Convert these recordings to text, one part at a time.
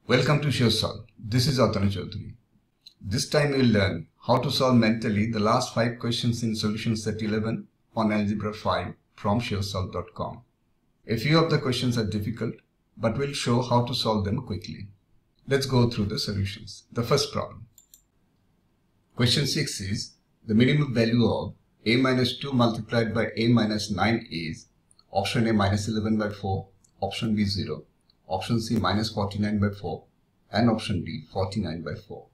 Welcome to SureSolv. This is Atanu Chaudhary. This time we will learn how to solve mentally the last 5 questions in Solution Set 11 on Algebra 5 from SureSolv.com. A few of the questions are difficult, but we'll show how to solve them quickly. Let's go through the solutions. The first problem. Question 6 is the minimum value of a minus 2 multiplied by a minus 9 is option A minus 11 by 4, option B 0, option C minus 49 by 4 and option D 49 by 4.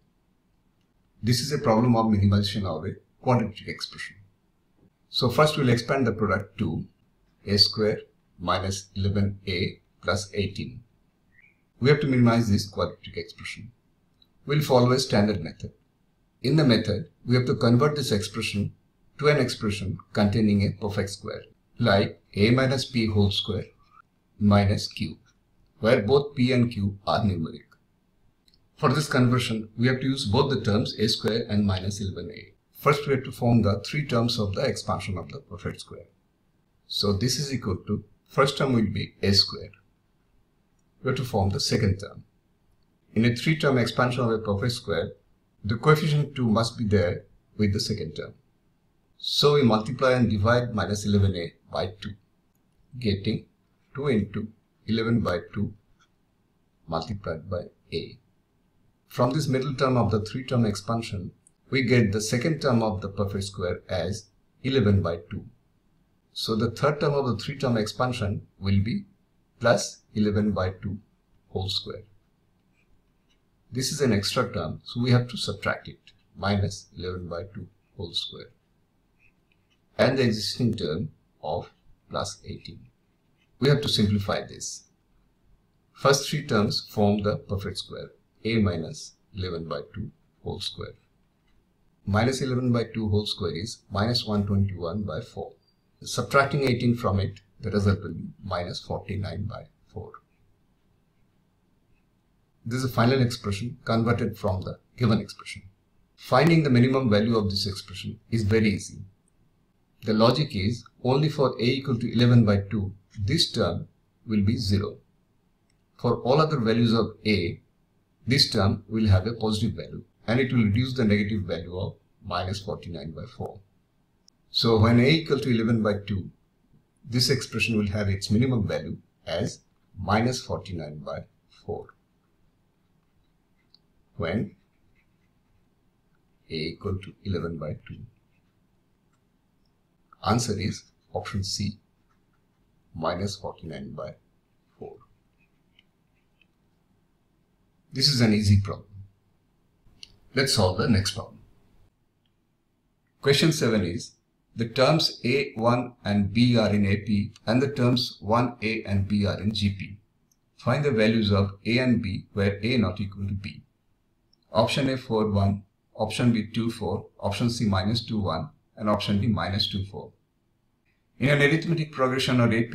This is a problem of minimization of a quadratic expression. So first we'll expand the product to a square minus 11a plus 18. We have to minimize this quadratic expression. We'll follow a standard method. In the method, we have to convert this expression to an expression containing a perfect square, like a minus p whole square minus q, where both p and q are numeric. For this conversion, we have to use both the terms a square and minus 11a. First, we have to form the 3 terms of the expansion of the perfect square. So this is equal to, first term will be a square. We have to form the second term. In a 3-term expansion of a perfect square, the coefficient 2 must be there with the second term. So we multiply and divide minus 11a by 2, getting 2 into 11 by 2 multiplied by a. From this middle term of the 3-term expansion, we get the second term of the perfect square as 11 by 2. So the third term of the 3-term expansion will be plus 11 by 2 whole square. This is an extra term, so we have to subtract it, minus 11 by 2 whole square. And the existing term of plus 18. We have to simplify this. First 3 terms form the perfect square, a minus 11 by 2 whole square. Minus 11 by 2 whole square is minus 121 by 4. Subtracting 18 from it, the result will be minus 49 by 4. This is the final expression converted from the given expression. Finding the minimum value of this expression is very easy. The logic is only for a equal to 11 by 2, this term will be 0. For all other values of a, this term will have a positive value and it will reduce the negative value of minus 49 by 4. So when a equal to 11 by 2, this expression will have its minimum value as minus 49 by 4. When a equal to 11 by 2. Answer is option C, minus 49 by 4. This is an easy problem. Let's solve the next problem. Question 7 is, the terms A1 and B are in AP and the terms 1A and B are in GP. Find the values of A and B where A not equal to B. Option A 4, 1, option B 2, 4, option C minus 2, 1 and option D minus 2, 4. In an arithmetic progression or AP,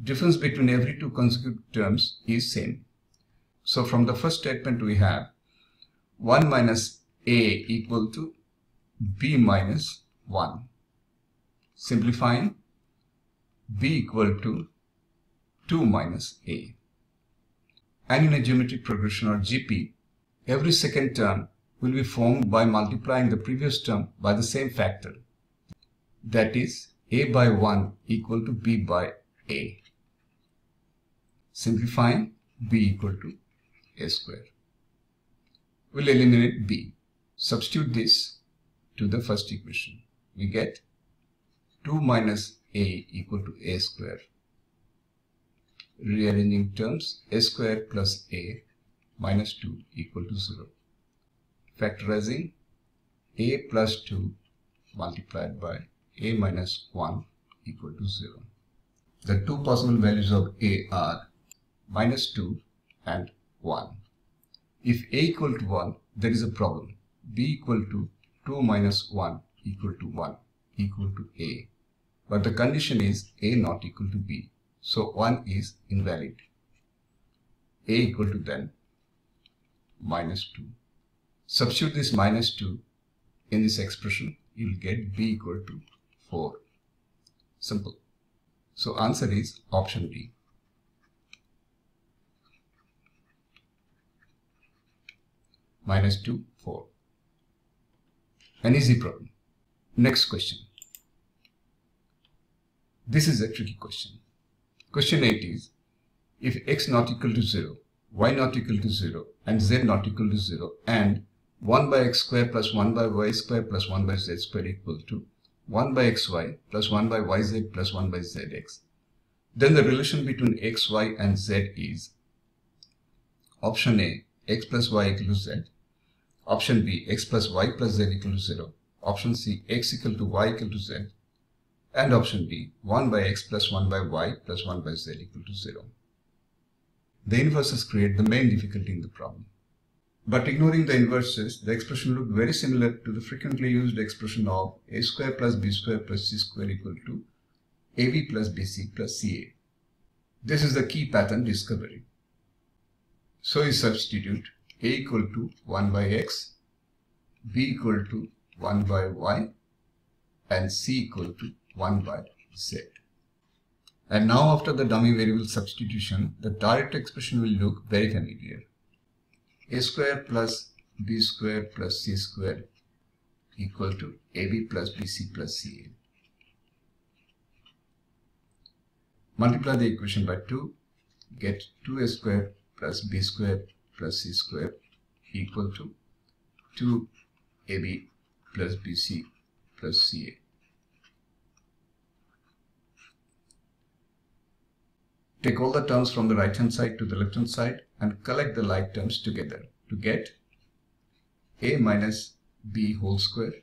difference between every 2 consecutive terms is same. So from the first statement we have 1 minus A equal to B minus 1. Simplifying, B equal to 2 minus A. And in a geometric progression or GP, every second term will be formed by multiplying the previous term by the same factor. That is, A by 1 equal to B by A. Simplifying, B equal to A square. We'll eliminate B. Substitute this to the first equation. We get 2 minus A equal to A square. Rearranging terms, A square plus A minus 2 equal to 0. Factorizing, A plus 2 multiplied by A minus 1 equal to 0. The 2 possible values of A are minus 2 and 1. If A equal to 1, there is a problem. B equal to 2 minus 1 equal to 1 equal to A. But the condition is A not equal to B. So 1 is invalid. A equal to then minus 2. Substitute this minus 2 in this expression. You will get B equal to 4. Simple. So answer is option D. minus 2, 4. An easy problem. Next question. This is a tricky question. Question 8 is, if x not equal to 0, y not equal to 0, and z not equal to 0, and 1 by x square plus 1 by y square plus 1 by z square equal to 1 by xy plus 1 by yz plus 1 by zx, then the relation between x, y and z is option A, x plus y equal to z, option B, x plus y plus z equal to 0, option C, x equal to y equal to z, and option D, 1 by x plus 1 by y plus 1 by z equal to 0. The inverses create the main difficulty in the problem. But ignoring the inverses, the expression looked very similar to the frequently used expression of a square plus b square plus c square equal to ab plus bc plus ca. This is the key pattern discovery. So we substitute a equal to 1 by x, b equal to 1 by y, and c equal to 1 by z. And now after the dummy variable substitution, the direct expression will look very familiar. A square plus b square plus c square equal to ab plus bc plus ca. Multiply the equation by 2, get 2a square plus b square plus c square equal to 2ab plus bc plus ca. Take all the terms from the right hand side to the left hand side and collect the like terms together to get a minus b whole square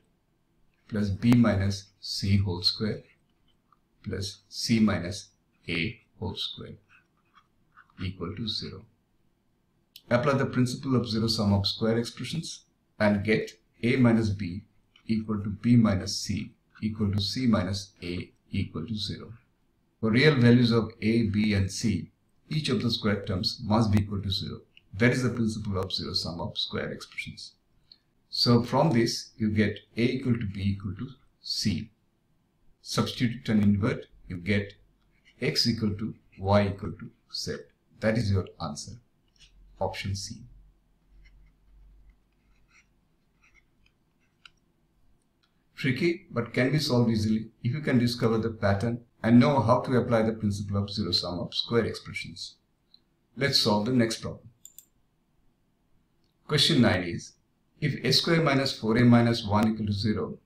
plus b minus c whole square plus c minus a whole square equal to 0. Apply the principle of zero sum of square expressions and get a minus b equal to b minus c equal to c minus a equal to 0. For real values of a, b and c, each of the square terms must be equal to 0. That is the principle of zero sum of square expressions. So from this you get a equal to b equal to c. Substitute and invert, you get x equal to y equal to z. That is your answer. Option C. Tricky, but can be solved easily if you can discover the pattern and know how to apply the principle of zero sum of square expressions. Let's solve the next problem. Question 9 is, if a square minus 4a minus 1 equal to 0,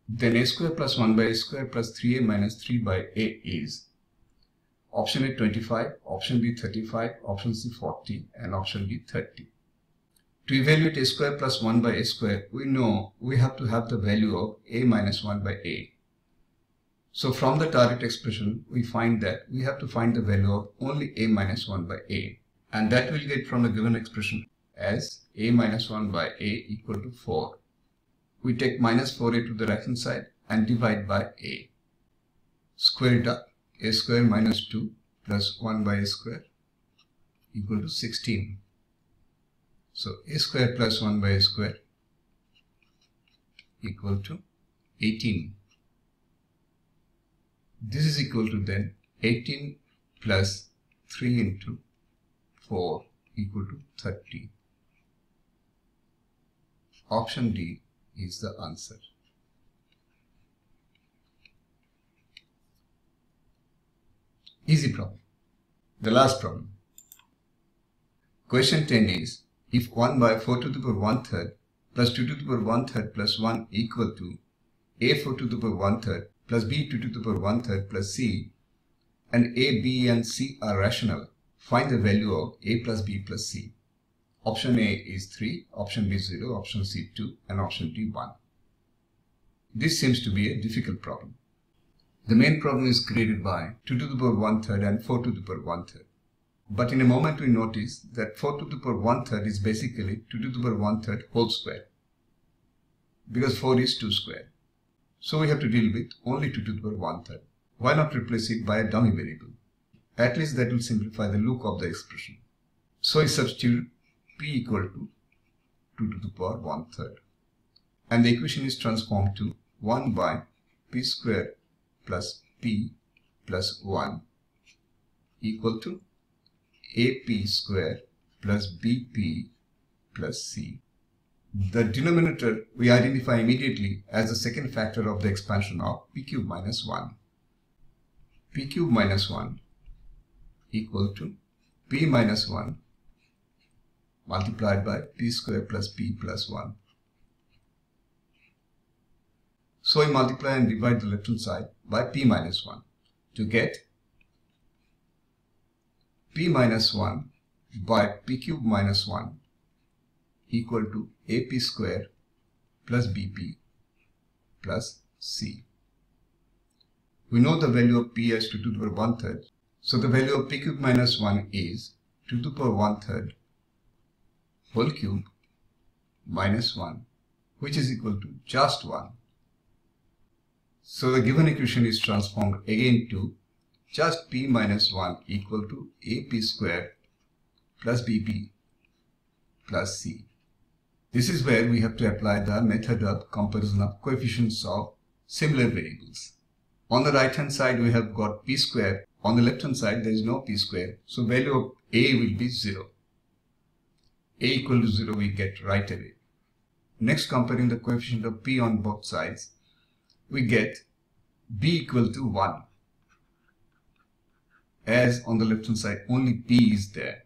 then a square plus 1 by a square plus 3a minus 3 by a is option A 25, option B 35, option C 40 and option D 30. To evaluate a square plus 1 by a square, we know we have to have the value of a minus 1 by a. So from the direct expression, we find that we have to find the value of only a minus 1 by a, and that we'll get from the given expression as a minus 1 by a equal to 4. We take minus 4a to the right hand side and divide by a. Square it up. A square minus 2 plus 1 by a square equal to 16. So a square plus 1 by a square equal to 18. This is equal to then 18 plus 3 into 4 equal to 30. Option D is the answer. Easy problem. The last problem. Question 10 is, if 1 by 4 to the power 1/3 plus 2 to the power 1/3 plus 1 equal to a 4 to the power 1/3 plus b 2 to the power 1/3 plus c, and a, b and c are rational, find the value of a plus b plus c. Option A is 3, option B 0, option C 2 and option D 1. This seems to be a difficult problem. The main problem is created by 2 to the power 1/3 and 4 to the power 1/3. But in a moment we notice that 4 to the power 1/3 is basically 2 to the power 1/3 whole square, because 4 is 2 square. So we have to deal with only 2 to the power 1/3. Why not replace it by a dummy variable? At least that will simplify the look of the expression. So we substitute p equal to 2 to the power 1/3. And the equation is transformed to 1 by p square plus p plus 1 equal to ap square plus bp plus c. The denominator we identify immediately as the second factor of the expansion of p cube minus 1. P cube minus 1 equal to p minus 1 multiplied by p square plus p plus 1. So we multiply and divide the left hand side by p minus 1 to get p minus 1 by p cube minus 1 equal to ap square plus bp plus c. We know the value of p as 2 to the power 1/3. So the value of p cube minus 1 is 2 to the power 1/3 whole cube minus 1, which is equal to just 1. So the given equation is transformed again to just p minus 1 equal to ap square plus bp plus c. This is where we have to apply the method of comparison of coefficients of similar variables. On the right hand side we have got p square. On the left hand side there is no p square. So value of a will be 0. A equal to 0 we get right away. Next, comparing the coefficient of p on both sides, we get b equal to 1. As on the left hand side only p is there.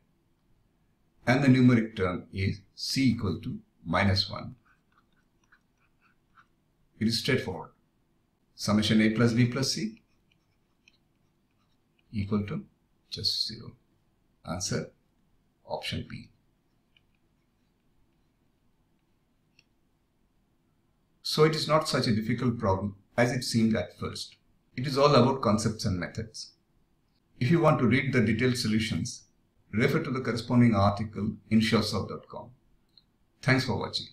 And the numeric term is c equal to minus 1. It is straightforward. Summation a plus b plus c equal to just 0. Answer option B. So it is not such a difficult problem as it seemed at first. It is all about concepts and methods. If you want to read the detailed solutions, refer to the corresponding article in SureSolv.com. Thanks for watching.